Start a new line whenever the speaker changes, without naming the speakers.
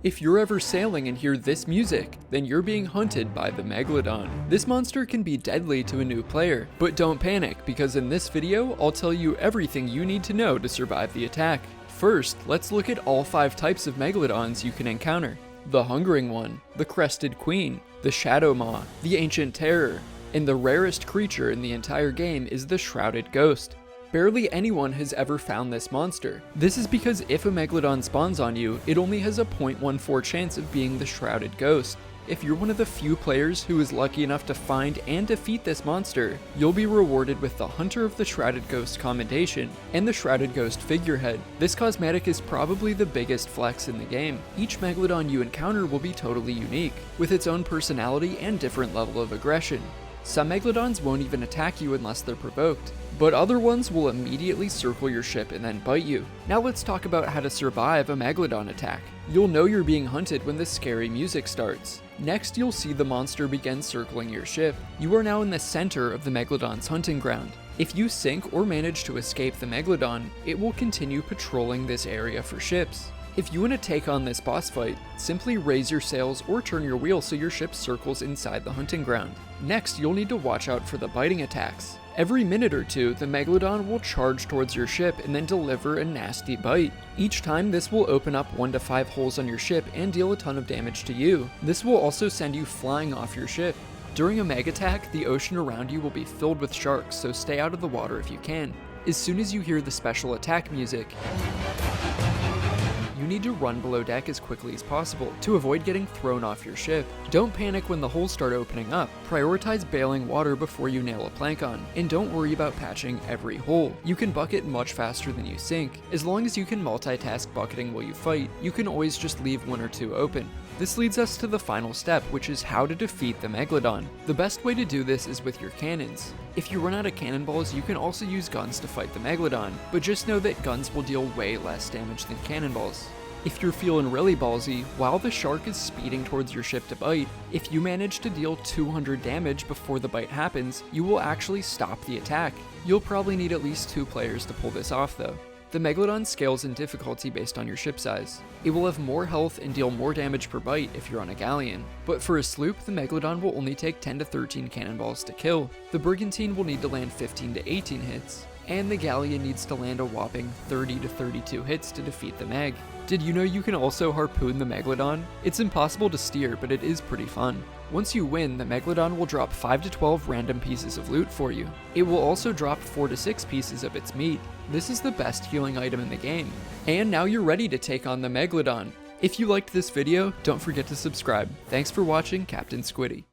If you're ever sailing and hear this music, then you're being hunted by the Megalodon. This monster can be deadly to a new player, but don't panic because in this video, I'll tell you everything you need to know to survive the attack. First, let's look at all 5 types of Megalodons you can encounter. The Hungering One, the Crested Queen, the Shadow Maw, the Ancient Terror, and the rarest creature in the entire game is the Shrouded Ghost. Barely anyone has ever found this monster. This is because if a Megalodon spawns on you, it only has a 0.14 chance of being the Shrouded Ghost. If you're one of the few players who is lucky enough to find and defeat this monster, you'll be rewarded with the Hunter of the Shrouded Ghost commendation and the Shrouded Ghost figurehead. This cosmetic is probably the biggest flex in the game. Each Megalodon you encounter will be totally unique, with its own personality and different level of aggression. Some Megalodons won't even attack you unless they're provoked, but other ones will immediately circle your ship and then bite you. Now let's talk about how to survive a Megalodon attack. You'll know you're being hunted when the scary music starts. Next, you'll see the monster begin circling your ship. You are now in the center of the Megalodon's hunting ground. If you sink or manage to escape the Megalodon, it will continue patrolling this area for ships. If you want to take on this boss fight, simply raise your sails or turn your wheel so your ship circles inside the hunting ground. Next, you'll need to watch out for the biting attacks. Every minute or two, the Megalodon will charge towards your ship and then deliver a nasty bite. Each time, this will open up 1 to 5 holes on your ship and deal a ton of damage to you. This will also send you flying off your ship. During a meg attack, the ocean around you will be filled with sharks, so stay out of the water if you can. As soon as you hear the special attack music, you need to run below deck as quickly as possible to avoid getting thrown off your ship. Don't panic when the holes start opening up. Prioritize bailing water before you nail a plank on, and don't worry about patching every hole. You can bucket much faster than you sink. As long as you can multitask bucketing while you fight, you can always just leave 1 or 2 open. This leads us to the final step, which is how to defeat the Megalodon. The best way to do this is with your cannons. If you run out of cannonballs, you can also use guns to fight the Megalodon, but just know that guns will deal way less damage than cannonballs. If you're feeling really ballsy, while the shark is speeding towards your ship to bite, if you manage to deal 200 damage before the bite happens, you will actually stop the attack. You'll probably need at least 2 players to pull this off though. The Megalodon scales in difficulty based on your ship size. It will have more health and deal more damage per bite if you're on a galleon, but for a sloop, the Megalodon will only take 10 to 13 cannonballs to kill. The brigantine will need to land 15 to 18 hits, and the galleon needs to land a whopping 30 to 32 hits to defeat the Meg. Did you know you can also harpoon the Megalodon? It's impossible to steer, but it is pretty fun. Once you win, the Megalodon will drop 5 to 12 random pieces of loot for you. It will also drop 4 to 6 pieces of its meat. This is the best healing item in the game. And now you're ready to take on the Megalodon. If you liked this video, don't forget to subscribe. Thanks for watching, Captain Squiddy.